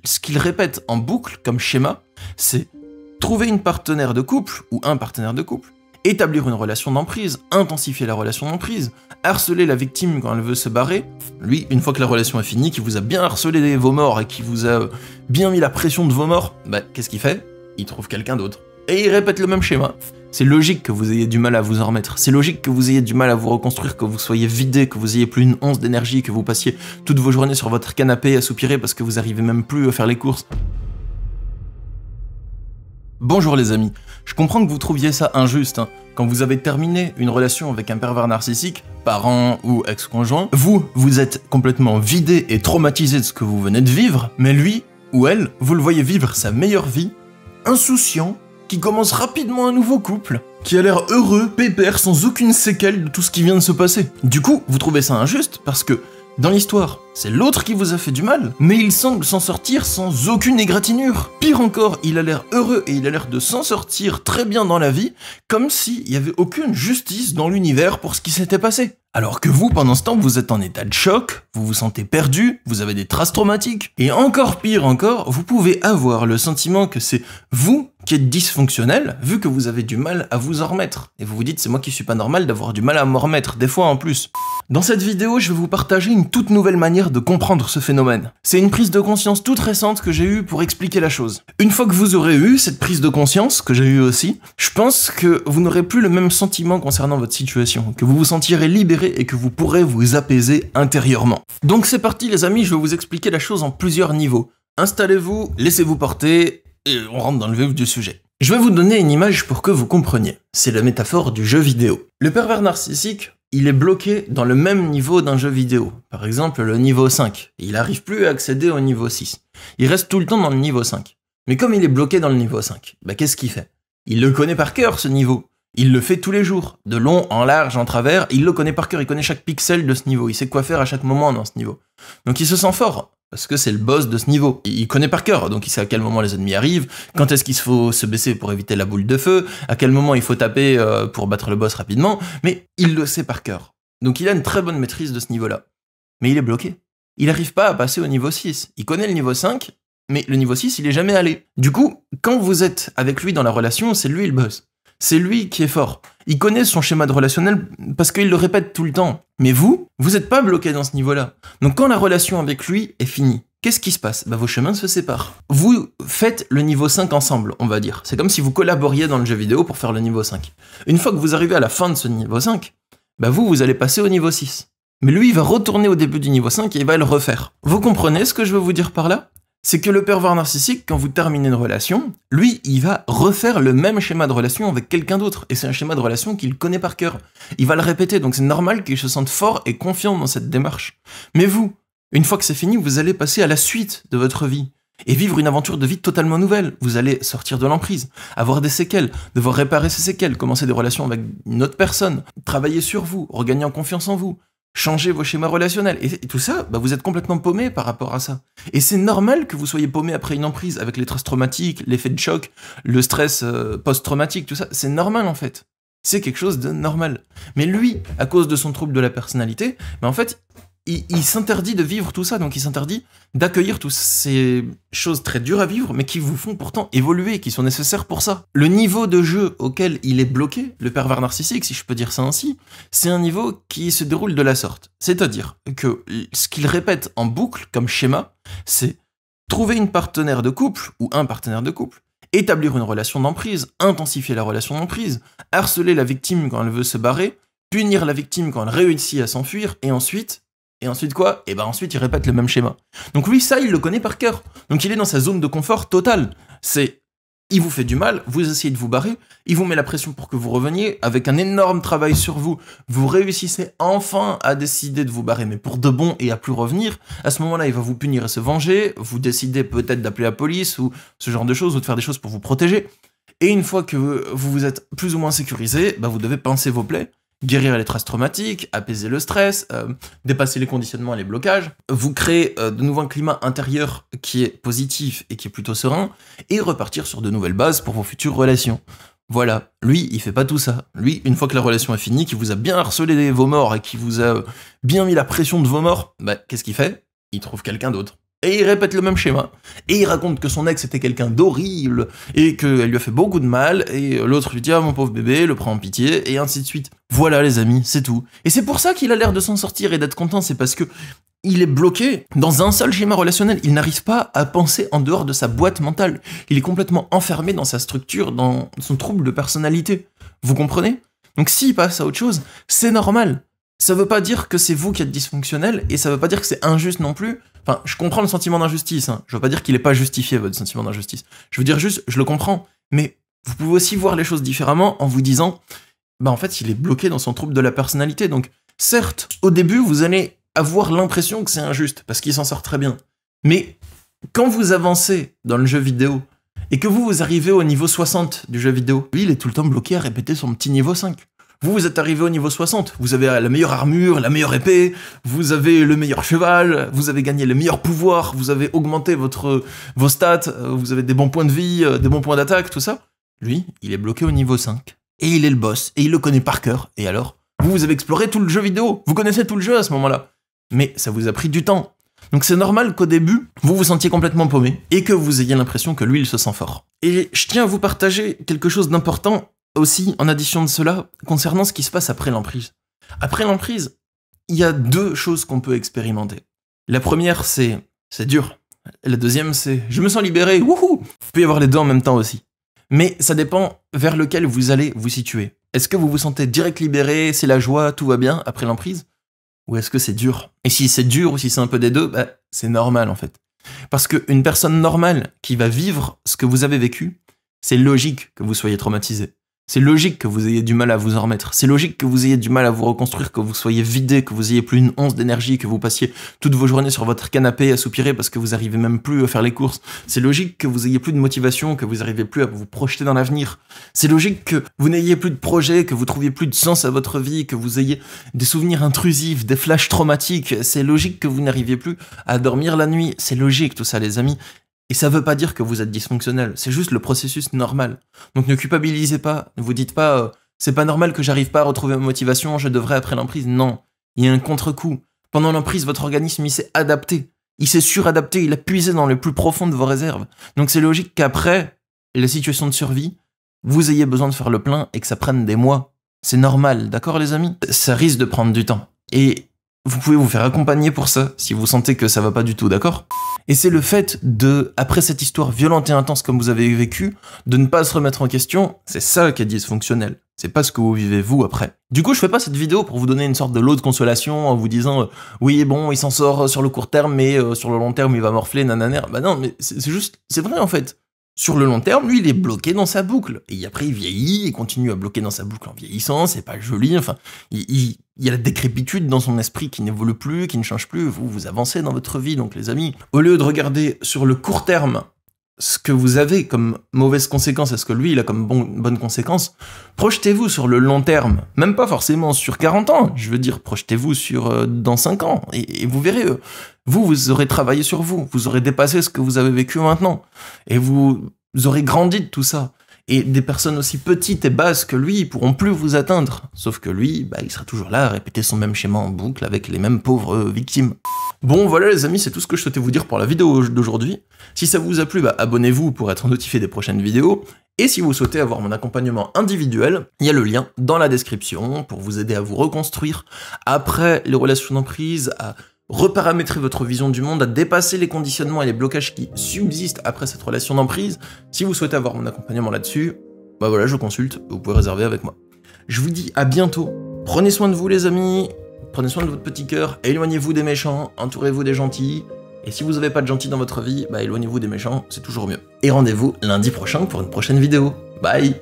ce qu'il répète en boucle comme schéma, c'est trouver une partenaire de couple ou un partenaire de couple, établir une relation d'emprise, intensifier la relation d'emprise, harceler la victime quand elle veut se barrer. Lui, une fois que la relation est finie, qui vous a bien harcelé vos morts et qui vous a bien mis la pression de vos morts, bah qu'est-ce qu'il fait? Il trouve quelqu'un d'autre. Et il répète le même schéma. C'est logique que vous ayez du mal à vous en remettre, c'est logique que vous ayez du mal à vous reconstruire, que vous soyez vidé, que vous ayez plus une once d'énergie, que vous passiez toutes vos journées sur votre canapé à soupirer parce que vous arrivez même plus à faire les courses. Bonjour les amis, je comprends que vous trouviez ça injuste, hein. Quand vous avez terminé une relation avec un pervers narcissique, parent ou ex-conjoint, vous êtes complètement vidé et traumatisé de ce que vous venez de vivre, mais lui ou elle, vous le voyez vivre sa meilleure vie, insouciant, qui commence rapidement un nouveau couple, qui a l'air heureux, pépère, sans aucune séquelle de tout ce qui vient de se passer. Du coup, vous trouvez ça injuste parce que, dans l'histoire, c'est l'autre qui vous a fait du mal, mais il semble s'en sortir sans aucune égratignure. Pire encore, il a l'air heureux et il a l'air de s'en sortir très bien dans la vie, comme s'il n'y avait aucune justice dans l'univers pour ce qui s'était passé. Alors que vous, pendant ce temps, vous êtes en état de choc, vous vous sentez perdu, vous avez des traces traumatiques, et encore pire encore, vous pouvez avoir le sentiment que c'est vous qui êtes dysfonctionnel, vu que vous avez du mal à vous en remettre. Et vous vous dites, c'est moi qui suis pas normal d'avoir du mal à m'en remettre, des fois en plus. Dans cette vidéo, je vais vous partager une toute nouvelle manière de comprendre ce phénomène. C'est une prise de conscience toute récente que j'ai eue pour expliquer la chose. Une fois que vous aurez eu cette prise de conscience, que j'ai eue aussi, je pense que vous n'aurez plus le même sentiment concernant votre situation, que vous vous sentirez libéré et que vous pourrez vous apaiser intérieurement. Donc c'est parti les amis, je vais vous expliquer la chose en plusieurs niveaux. Installez-vous, laissez-vous porter, et on rentre dans le vif du sujet. Je vais vous donner une image pour que vous compreniez. C'est la métaphore du jeu vidéo. Le pervers narcissique, il est bloqué dans le même niveau d'un jeu vidéo. Par exemple, le niveau 5. Il n'arrive plus à accéder au niveau 6. Il reste tout le temps dans le niveau 5. Mais comme il est bloqué dans le niveau 5, bah qu'est-ce qu'il fait? Il le connaît par cœur, ce niveau. Il le fait tous les jours, de long, en large, en travers. Il le connaît par cœur, il connaît chaque pixel de ce niveau. Il sait quoi faire à chaque moment dans ce niveau. Donc il se sent fort. Parce que c'est le boss de ce niveau. Il connaît par cœur, donc il sait à quel moment les ennemis arrivent, quand est-ce qu'il faut se baisser pour éviter la boule de feu, à quel moment il faut taper pour battre le boss rapidement, mais il le sait par cœur. Donc il a une très bonne maîtrise de ce niveau-là. Mais il est bloqué. Il n'arrive pas à passer au niveau 6. Il connaît le niveau 5, mais le niveau 6, il est jamais allé. Du coup, quand vous êtes avec lui dans la relation, c'est lui le boss. C'est lui qui est fort. Il connaît son schéma de relationnel parce qu'il le répète tout le temps. Mais vous n'êtes pas bloqué dans ce niveau-là. Donc quand la relation avec lui est finie, qu'est-ce qui se passe? Bah vos chemins se séparent. Vous faites le niveau 5 ensemble, on va dire. C'est comme si vous collaboriez dans le jeu vidéo pour faire le niveau 5. Une fois que vous arrivez à la fin de ce niveau 5, bah vous allez passer au niveau 6. Mais lui, il va retourner au début du niveau 5 et il va le refaire. Vous comprenez ce que je veux vous dire par là? C'est que le pervers narcissique, quand vous terminez une relation, lui, il va refaire le même schéma de relation avec quelqu'un d'autre. Et c'est un schéma de relation qu'il connaît par cœur. Il va le répéter, donc c'est normal qu'il se sente fort et confiant dans cette démarche. Mais vous, une fois que c'est fini, vous allez passer à la suite de votre vie. Et vivre une aventure de vie totalement nouvelle. Vous allez sortir de l'emprise, avoir des séquelles, devoir réparer ces séquelles, commencer des relations avec une autre personne, travailler sur vous, regagner en confiance en vous. Changer vos schémas relationnels. Et tout ça, bah vous êtes complètement paumé par rapport à ça. Et c'est normal que vous soyez paumé après une emprise, avec les traces traumatiques, l'effet de choc, le stress post-traumatique, tout ça. C'est normal en fait. C'est quelque chose de normal. Mais lui, à cause de son trouble de la personnalité, bah en fait, il s'interdit de vivre tout ça, donc il s'interdit d'accueillir toutes ces choses très dures à vivre, mais qui vous font pourtant évoluer, qui sont nécessaires pour ça. Le niveau de jeu auquel il est bloqué, le pervers narcissique, si je peux dire ça ainsi, c'est un niveau qui se déroule de la sorte. C'est-à-dire que ce qu'il répète en boucle comme schéma, c'est trouver une partenaire de couple ou un partenaire de couple, établir une relation d'emprise, intensifier la relation d'emprise, harceler la victime quand elle veut se barrer, punir la victime quand elle réussit à s'enfuir, et ensuite quoi? Et ben ensuite il répète le même schéma. Donc lui ça il le connaît par cœur. Donc il est dans sa zone de confort totale. C'est il vous fait du mal, vous essayez de vous barrer, il vous met la pression pour que vous reveniez, avec un énorme travail sur vous, vous réussissez enfin à décider de vous barrer, mais pour de bon et à plus revenir. À ce moment-là il va vous punir et se venger, vous décidez peut-être d'appeler la police ou ce genre de choses, ou de faire des choses pour vous protéger. Et une fois que vous vous êtes plus ou moins sécurisé, bah vous devez pincer vos plaies, guérir les traces traumatiques, apaiser le stress, dépasser les conditionnements et les blocages, vous créer de nouveau un climat intérieur qui est positif et qui est plutôt serein, et repartir sur de nouvelles bases pour vos futures relations. Voilà, lui, il fait pas tout ça. Lui, une fois que la relation est finie, qu'il vous a bien harcelé vos morts et qu'il vous a bien mis la pression de vos morts, bah qu'est-ce qu'il fait? Il trouve quelqu'un d'autre. Et il répète le même schéma. Et il raconte que son ex était quelqu'un d'horrible, et qu'elle lui a fait beaucoup de mal, et l'autre lui dit « Ah, mon pauvre bébé », le prend en pitié, et ainsi de suite. Voilà les amis, c'est tout. Et c'est pour ça qu'il a l'air de s'en sortir et d'être content, c'est parce que il est bloqué dans un seul schéma relationnel. Il n'arrive pas à penser en dehors de sa boîte mentale. Il est complètement enfermé dans sa structure, dans son trouble de personnalité. Vous comprenez? Donc s'il passe à autre chose, c'est normal. Ça veut pas dire que c'est vous qui êtes dysfonctionnel, et ça veut pas dire que c'est injuste non plus. Enfin, je comprends le sentiment d'injustice, hein. Je veux pas dire qu'il est pas justifié, votre sentiment d'injustice. Je veux dire juste, je le comprends. Mais vous pouvez aussi voir les choses différemment en vous disant, bah en fait, il est bloqué dans son trouble de la personnalité. Donc, certes, au début, vous allez avoir l'impression que c'est injuste, parce qu'il s'en sort très bien. Mais quand vous avancez dans le jeu vidéo, et que vous arrivez au niveau 60 du jeu vidéo, lui, il est tout le temps bloqué à répéter son petit niveau 5. Vous êtes arrivé au niveau 60, vous avez la meilleure armure, la meilleure épée, vous avez le meilleur cheval, vous avez gagné les meilleurs pouvoirs, vous avez augmenté vos stats, vous avez des bons points de vie, des bons points d'attaque, tout ça. Lui, il est bloqué au niveau 5. Et il est le boss, et il le connaît par cœur. Et alors, vous avez exploré tout le jeu vidéo, vous connaissez tout le jeu à ce moment-là. Mais ça vous a pris du temps. Donc c'est normal qu'au début, vous vous sentiez complètement paumé, et que vous ayez l'impression que lui, il se sent fort. Et je tiens à vous partager quelque chose d'important, aussi, en addition de cela, concernant ce qui se passe après l'emprise. Après l'emprise, il y a deux choses qu'on peut expérimenter. La première, c'est dur. La deuxième, c'est je me sens libéré, wouhou. Vous pouvez y avoir les deux en même temps aussi. Mais ça dépend vers lequel vous allez vous situer. Est-ce que vous vous sentez direct libéré, c'est la joie, tout va bien après l'emprise? Ou est-ce que c'est dur? Et si c'est dur ou si c'est un peu des deux, bah, c'est normal en fait. Parce qu'une personne normale qui va vivre ce que vous avez vécu, c'est logique que vous soyez traumatisé. C'est logique que vous ayez du mal à vous en remettre. C'est logique que vous ayez du mal à vous reconstruire, que vous soyez vidé, que vous ayez plus une once d'énergie, que vous passiez toutes vos journées sur votre canapé à soupirer parce que vous arrivez même plus à faire les courses. C'est logique que vous ayez plus de motivation, que vous arrivez plus à vous projeter dans l'avenir. C'est logique que vous n'ayez plus de projet, que vous trouviez plus de sens à votre vie, que vous ayez des souvenirs intrusifs, des flashs traumatiques. C'est logique que vous n'arriviez plus à dormir la nuit. C'est logique tout ça, les amis. Et ça veut pas dire que vous êtes dysfonctionnel, c'est juste le processus normal. Donc ne culpabilisez pas, ne vous dites pas c'est pas normal que j'arrive pas à retrouver ma motivation, je devrais après l'emprise. Non, il y a un contre-coup. Pendant l'emprise, votre organisme il s'est adapté, il s'est suradapté, il a puisé dans le plus profond de vos réserves. Donc c'est logique qu'après la situation de survie, vous ayez besoin de faire le plein et que ça prenne des mois. C'est normal, d'accord les amis? Ça risque de prendre du temps. Et vous pouvez vous faire accompagner pour ça, si vous sentez que ça va pas du tout, d'accord? Et c'est le fait de, après cette histoire violente et intense comme vous avez vécu, de ne pas se remettre en question, c'est ça qui est dysfonctionnel. C'est pas ce que vous vivez vous après. Du coup, je fais pas cette vidéo pour vous donner une sorte de lot de consolation en vous disant oui, bon, il s'en sort sur le court terme, mais sur le long terme, il va morfler, nanana. Bah non, mais c'est juste, c'est vrai en fait. Sur le long terme, lui, il est bloqué dans sa boucle. Et après, il vieillit, il continue à bloquer dans sa boucle en vieillissant, c'est pas joli, enfin, il y a la décrépitude dans son esprit qui n'évolue plus, qui ne change plus, vous avancez dans votre vie, donc les amis. Au lieu de regarder sur le court terme ce que vous avez comme mauvaise conséquence et ce que lui, il a comme bonne conséquence, projetez-vous sur le long terme. Même pas forcément sur 40 ans, je veux dire, projetez-vous sur dans 5 ans, et vous verrez, vous aurez travaillé sur vous, vous aurez dépassé ce que vous avez vécu maintenant, et vous aurez grandi de tout ça. Et des personnes aussi petites et basses que lui pourront plus vous atteindre. Sauf que lui, bah, il sera toujours là à répéter son même schéma en boucle avec les mêmes pauvres victimes. Bon, voilà les amis, c'est tout ce que je souhaitais vous dire pour la vidéo d'aujourd'hui. Si ça vous a plu, bah, abonnez-vous pour être notifié des prochaines vidéos. Et si vous souhaitez avoir mon accompagnement individuel, il y a le lien dans la description pour vous aider à vous reconstruire après les relations d'emprise, à reparamétrer votre vision du monde, à dépasser les conditionnements et les blocages qui subsistent après cette relation d'emprise. Si vous souhaitez avoir mon accompagnement là-dessus, bah voilà, je consulte, vous pouvez réserver avec moi. Je vous dis à bientôt, prenez soin de vous les amis, prenez soin de votre petit cœur, éloignez-vous des méchants, entourez-vous des gentils, et si vous n'avez pas de gentils dans votre vie, bah éloignez-vous des méchants, c'est toujours mieux. Et rendez-vous lundi prochain pour une prochaine vidéo. Bye!